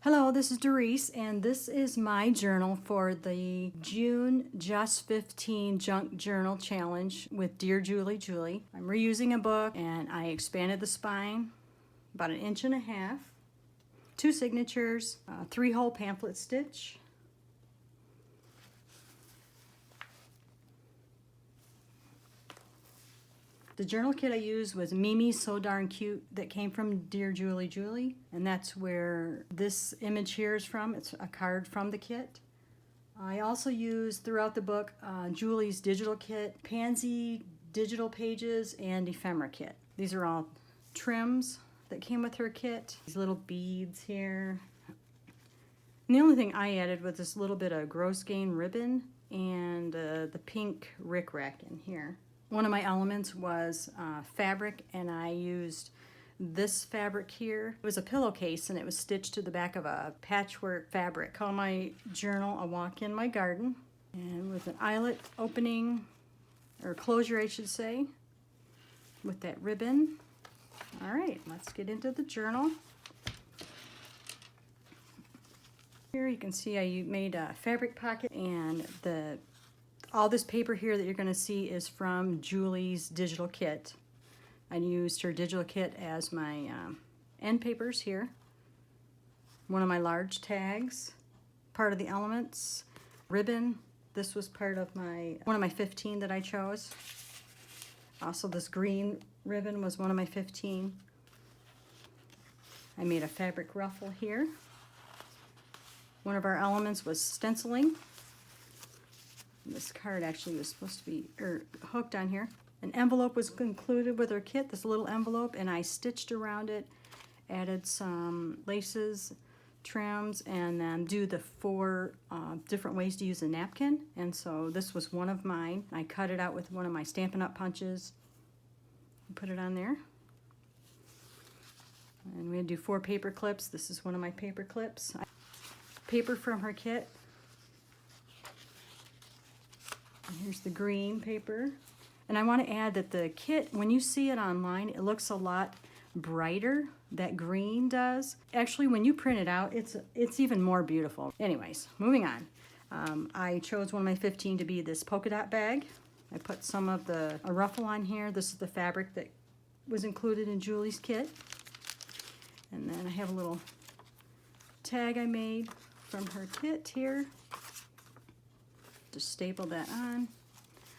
Hello, this is Doris, and this is my journal for the June Just 15 Junk Journal Challenge with Dear Julie Julie. I'm reusing a book, and I expanded the spine about 1.5 inches, 2 signatures, 3-hole pamphlet stitch. The journal kit I used was Mimi's So Darn Cute that came from Dear Julie Julie, and that's where this image here is from. It's a card from the kit. I also used throughout the book Julie's digital kit, Pansy digital pages, and ephemera kit. These are all trims that came with her kit. These little beads here. And the only thing I added was this little bit of gross gain ribbon and the pink rickrack in here. One of my elements was fabric, and I used this fabric here. It was a pillowcase, and it was stitched to the back of a patchwork fabric. Call my journal A Walk in My Garden, and with an eyelet opening, or closure I should say, with that ribbon. All right, let's get into the journal. Here you can see I made a fabric pocket, and all this paper here that you're going to see is from Julie's digital kit. I used her digital kit as my end papers here. One of my large tags, part of the elements, ribbon. This was part of one of my 15 that I chose. Also, this green ribbon was one of my 15. I made a fabric ruffle here. One of our elements was stenciling. This card actually was supposed to be hooked on here. An envelope was included with her kit, this little envelope, and I stitched around it, added some laces, trims, and then do the 4 different ways to use a napkin. And so this was one of mine. I cut it out with one of my Stampin' Up! Punches. Put it on there. And we had to do 4 paper clips. This is one of my paper clips. Paper from her kit. Here's the green paper. And I want to add that the kit, when you see it online, it looks a lot brighter. That green does. Actually, when you print it out, it's even more beautiful. Anyways, moving on. I chose one of my 15 to be this polka dot bag. I put some of a ruffle on here. This is the fabric that was included in Julie's kit. And then I have a little tag I made from her kit here. Just staple that on.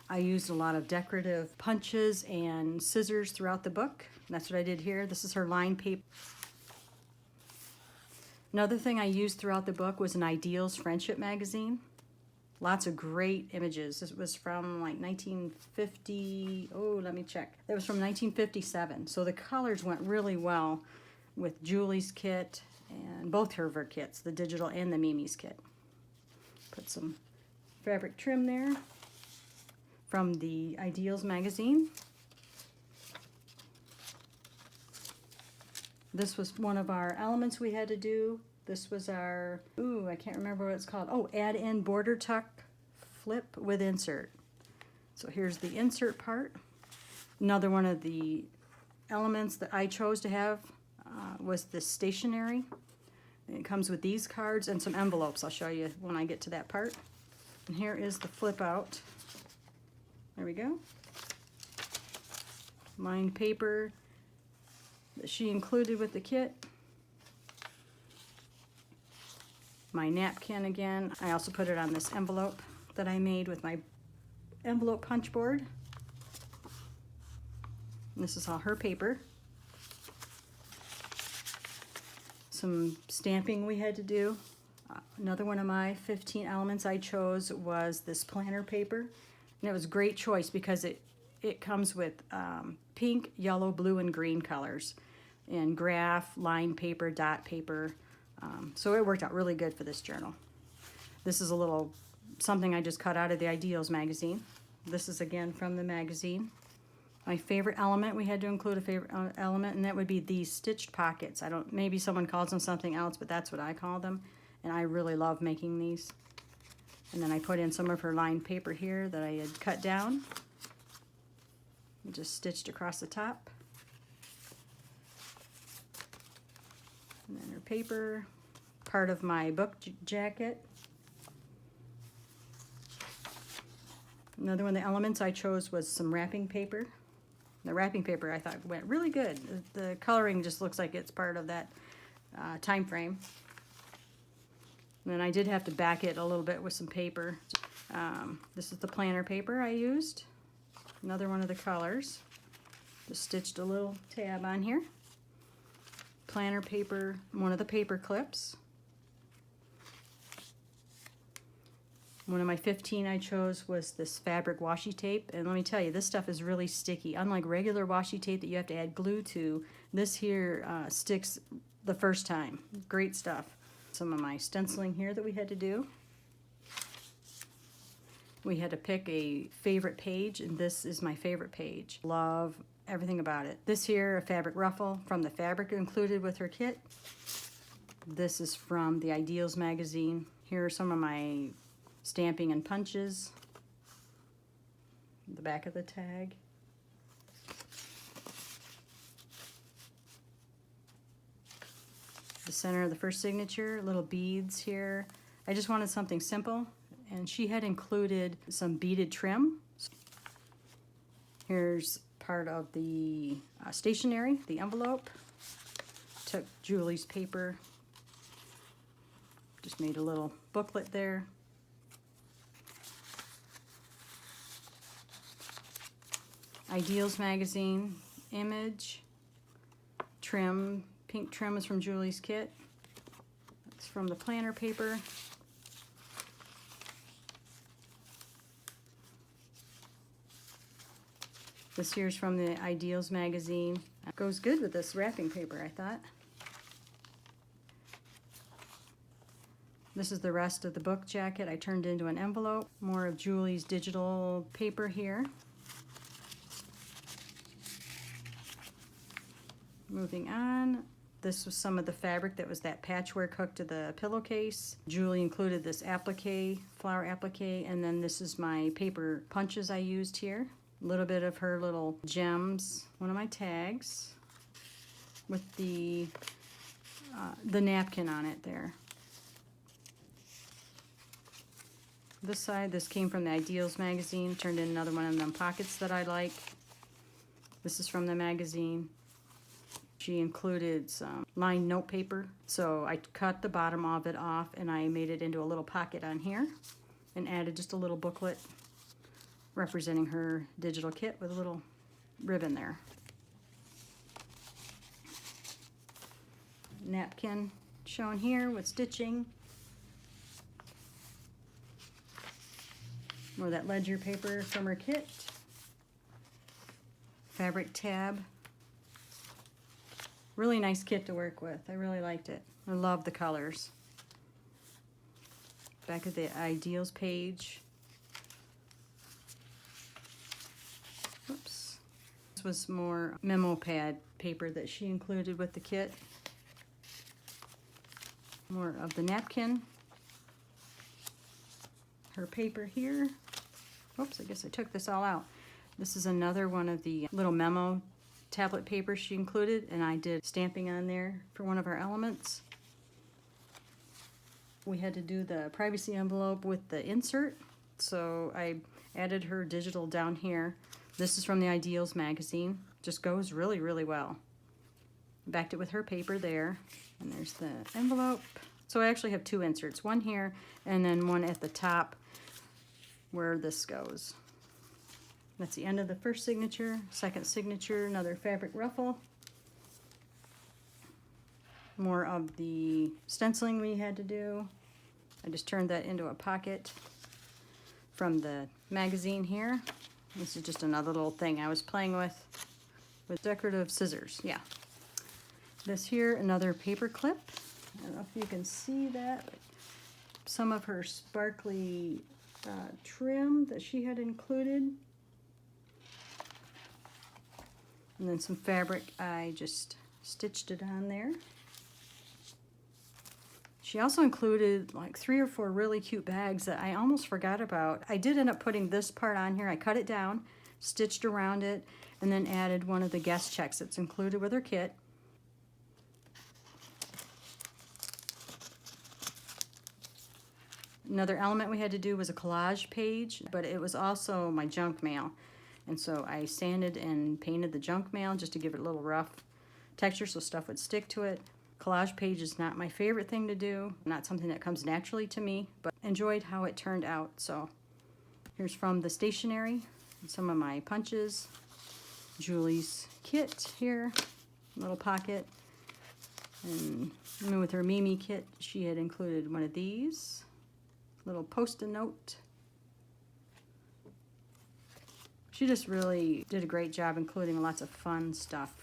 I used a lot of decorative punches and scissors throughout the book. That's what I did here. This is her line paper. Another thing I used throughout the book was an Ideals Friendship magazine. Lots of great images. This was from like 1950, let me check. It was from 1957. So the colors went really well with Julie's kit and both her kits, the digital and the Mimi's kit. Put some fabric trim there from the Ideals magazine. This was one of our elements we had to do. This was our, I can't remember what it's called. Add in border tuck flip with insert. So here's the insert part. Another one of the elements that I chose to have was this stationery. It comes with these cards and some envelopes. I'll show you when I get to that part. And here is the flip out. There we go. Lined paper that she included with the kit. My napkin again. I also put it on this envelope that I made with my envelope punch board. And this is all her paper. Some stamping we had to do. Another one of my 15 elements I chose was this planner paper. And it was a great choice because it comes with pink, yellow, blue, and green colors. And graph, line paper, dot paper. So it worked out really good for this journal. This is a little something I just cut out of the Ideals magazine. This is again from the magazine. My favorite element, we had to include a favorite element, and that would be these stitched pockets. Maybe someone calls them something else, but that's what I call them. And I really love making these. And then I put in some of her lined paper here that I had cut down. And just stitched across the top. And then her paper. part of my book jacket. Another one of the elements I chose was some wrapping paper. The wrapping paper I thought went really good. The coloring just looks like it's part of that time frame. And then I did have to back it a little bit with some paper. This is the planner paper I used. Another one of the colors. Just stitched a little tab on here. Planner paper, one of the paper clips. One of my 15 I chose was this fabric washi tape, and let me tell you, this stuff is really sticky. Unlike regular washi tape that you have to add glue to, this here sticks the first time. Great stuff. Some of my stenciling here that we had to do. We had to pick a favorite page, and this is my favorite page. Love everything about it. This here, a fabric ruffle from the fabric included with her kit. This is from the Ideals magazine. Here are some of my stamping and punches. The back of the tag. The center of the first signature, little beads here. I just wanted something simple, and she had included some beaded trim. Here's part of the stationery, the envelope. Took Julie's paper, just made a little booklet there. Ideals magazine, image, trim, pink trim is from Julie's kit. That's from the planner paper. This here's from the Ideals magazine. It goes good with this wrapping paper, I thought. This is the rest of the book jacket I turned into an envelope. More of Julie's digital paper here. Moving on, this was some of the fabric that was that patchwork hook to the pillowcase. Julie included this applique, flower applique, and then this is my paper punches I used here. A little bit of her little gems. One of my tags with the napkin on it there. This side, this came from the Ideals magazine. Turned in another one of them pockets that I like. This is from the magazine. She included some lined note paper, so I cut the bottom of it off and I made it into a little pocket on here and added just a little booklet representing her digital kit with a little ribbon there. Napkin shown here with stitching. More of that ledger paper from her kit. Fabric tab. Really nice kit to work with. I really liked it. I love the colors. Back of the Ideals page. Oops. This was more memo pad paper that she included with the kit. More of the napkin. Her paper here. Oops, I guess I took this all out. This is another one of the little memo tablet paper she included, and I did stamping on there for one of our elements. We had to do the privacy envelope with the insert, so I added her digital down here. This is from the Ideals magazine. Just goes really, really well. Backed it with her paper there, and there's the envelope. So I actually have two inserts, one here and then one at the top where this goes. That's the end of the first signature. Second signature, another fabric ruffle. More of the stenciling we had to do. I just turned that into a pocket from the magazine here. This is just another little thing I was playing with decorative scissors. Yeah. This here, another paper clip. I don't know if you can see that. Some of her sparkly trim that she had included. And then some fabric, I just stitched it on there. She also included like 3 or 4 really cute bags that I almost forgot about. I did end up putting this part on here. I cut it down, stitched around it, and then added one of the guest checks that's included with her kit. Another element we had to do was a collage page, but it was also my junk mail. And so I sanded and painted the junk mail just to give it a little rough texture so stuff would stick to it. Collage page is not my favorite thing to do, not something that comes naturally to me, but enjoyed how it turned out. So here's from the stationery, some of my punches, Julie's kit here, little pocket, and with her Mimi kit, she had included one of these, little post-it note. She just really did a great job including lots of fun stuff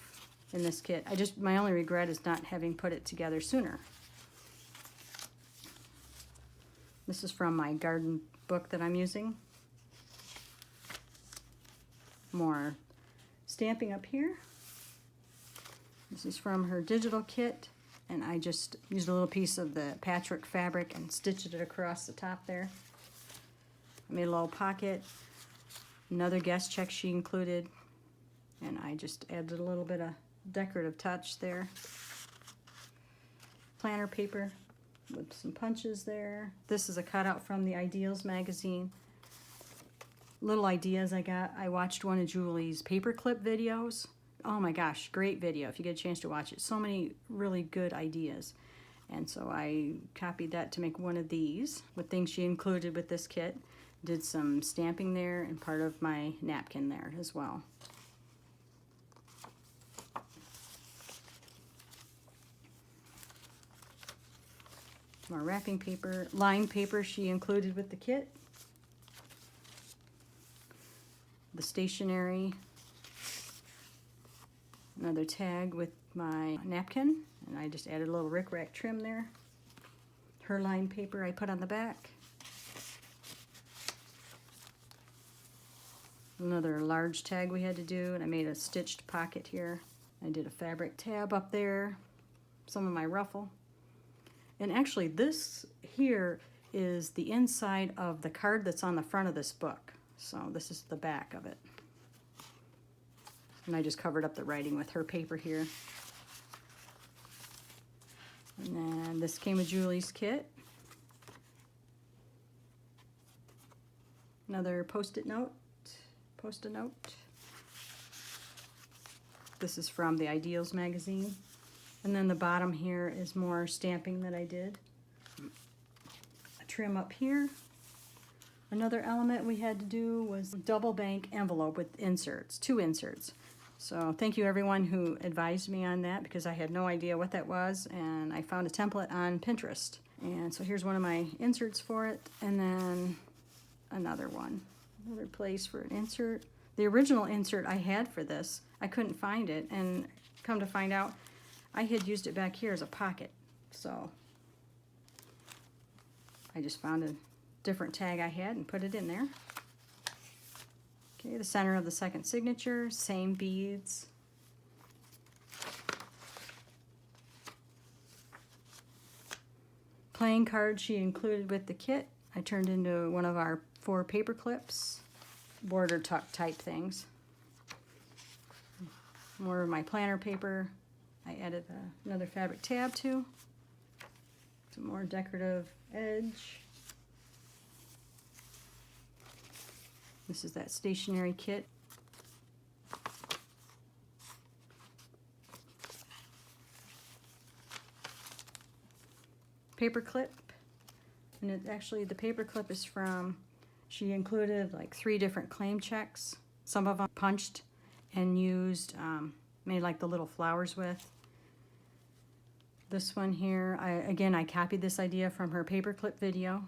in this kit. My only regret is not having put it together sooner. This is from my garden book that I'm using. More stamping up here. This is from her digital kit, and I just used a little piece of the patchwork fabric and stitched it across the top there. I made a little pocket. Another guest check she included, and I just added a little bit of decorative touch there. Planner paper with some punches there. This is a cutout from the Ideals magazine. Little ideas I got. I watched one of Julie's paperclip videos. Oh my gosh, great video if you get a chance to watch it. So many really good ideas. And so I copied that to make one of these with things she included with this kit. Did some stamping there and part of my napkin there as well. More wrapping paper, lined paper she included with the kit. The stationery. Another tag with my napkin, and I just added a little rickrack trim there. Her lined paper I put on the back. Another large tag we had to do, and I made a stitched pocket here. I did a fabric tab up there, some of my ruffle. And actually this here is the inside of the card that's on the front of this book. So this is the back of it. And I just covered up the writing with her paper here. And then this came with Julie's kit. Another post-it note. Post-it note. This is from the Ideals magazine. And then the bottom here is more stamping that I did. A trim up here. Another element we had to do was a double bank envelope with inserts, 2 inserts. So thank you everyone who advised me on that because I had no idea what that was, and I found a template on Pinterest. And so here's one of my inserts for it, and then another one. Another place for an insert. The original insert I had for this, I couldn't find it, and come to find out, I had used it back here as a pocket. So I just found a different tag I had and put it in there. Okay, the center of the second signature, same beads. Playing card she included with the kit. I turned into one of our 4 paper clips, border tuck type things. More of my planner paper. I added another fabric tab to. Some more decorative edge. This is that stationery kit. Paper clip. And it actually, the paper clip is from, she included like 3 different claim checks. Some of them punched and used, made like the little flowers with. This one here, I copied this idea from her paperclip video.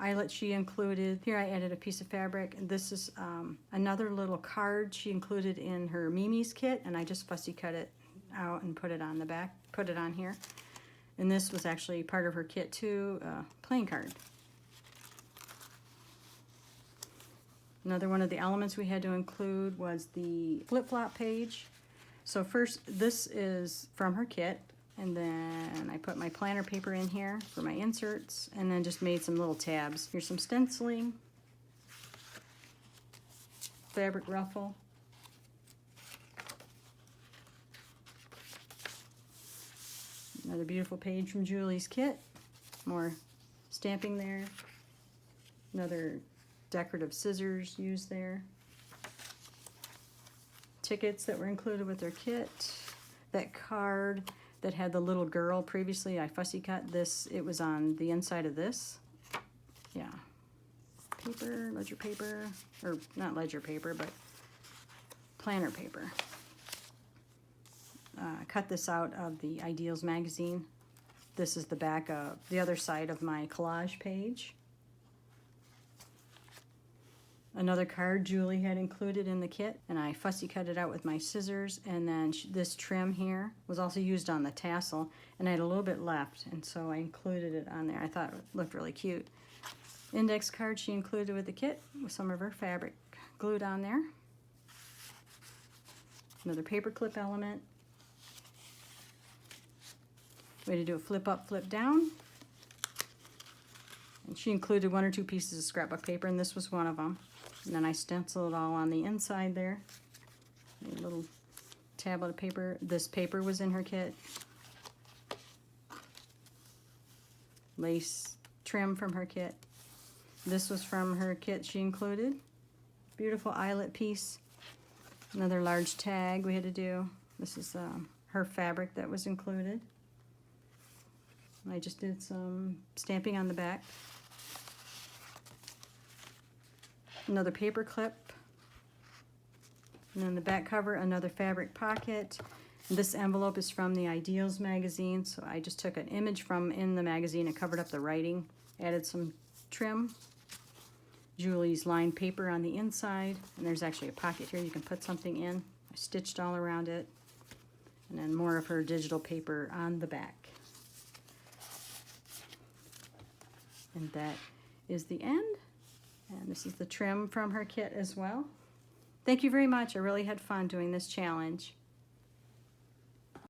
Eyelet she included. Here I added a piece of fabric, and this is another little card she included in her Mimi's kit, and I just fussy cut it out and put it on the back, put it on here. And this was actually part of her kit too, playing card. Another one of the elements we had to include was the flip-flop page. So first, this is from her kit, and then I put my planner paper in here for my inserts, and then just made some little tabs. Here's some stenciling, fabric ruffle, Another beautiful page from Julie's kit. More stamping there. Another decorative scissors used there. Tickets that were included with their kit. That card that had the little girl previously, I fussy cut this. It was on the inside of this. Yeah. Paper, ledger paper, or not ledger paper, but planner paper. Cut this out of the Ideals magazine. This is the back of the other side of my collage page. Another card Julie had included in the kit, and I fussy cut it out with my scissors. And then this trim here was also used on the tassel, and I had a little bit left, and so I included it on there. I thought it looked really cute. Index card she included with the kit with some of her fabric glued on there. Another paper clip element. Way to do a flip up, flip down. And she included 1 or 2 pieces of scrapbook paper, and this was one of them. And then I stenciled it all on the inside there. A little tablet of paper. This paper was in her kit. Lace trim from her kit. This was from her kit she included. Beautiful eyelet piece. Another large tag we had to do. This is her fabric that was included. I just did some stamping on the back. Another paper clip. And then the back cover, another fabric pocket. This envelope is from the Ideals magazine, so I just took an image from in the magazine and covered up the writing. Added some trim. Julie's lined paper on the inside, and there's actually a pocket here you can put something in. I stitched all around it. And then more of her digital paper on the back. And that is the end. And this is the trim from her kit as well. Thank you very much. I really had fun doing this challenge.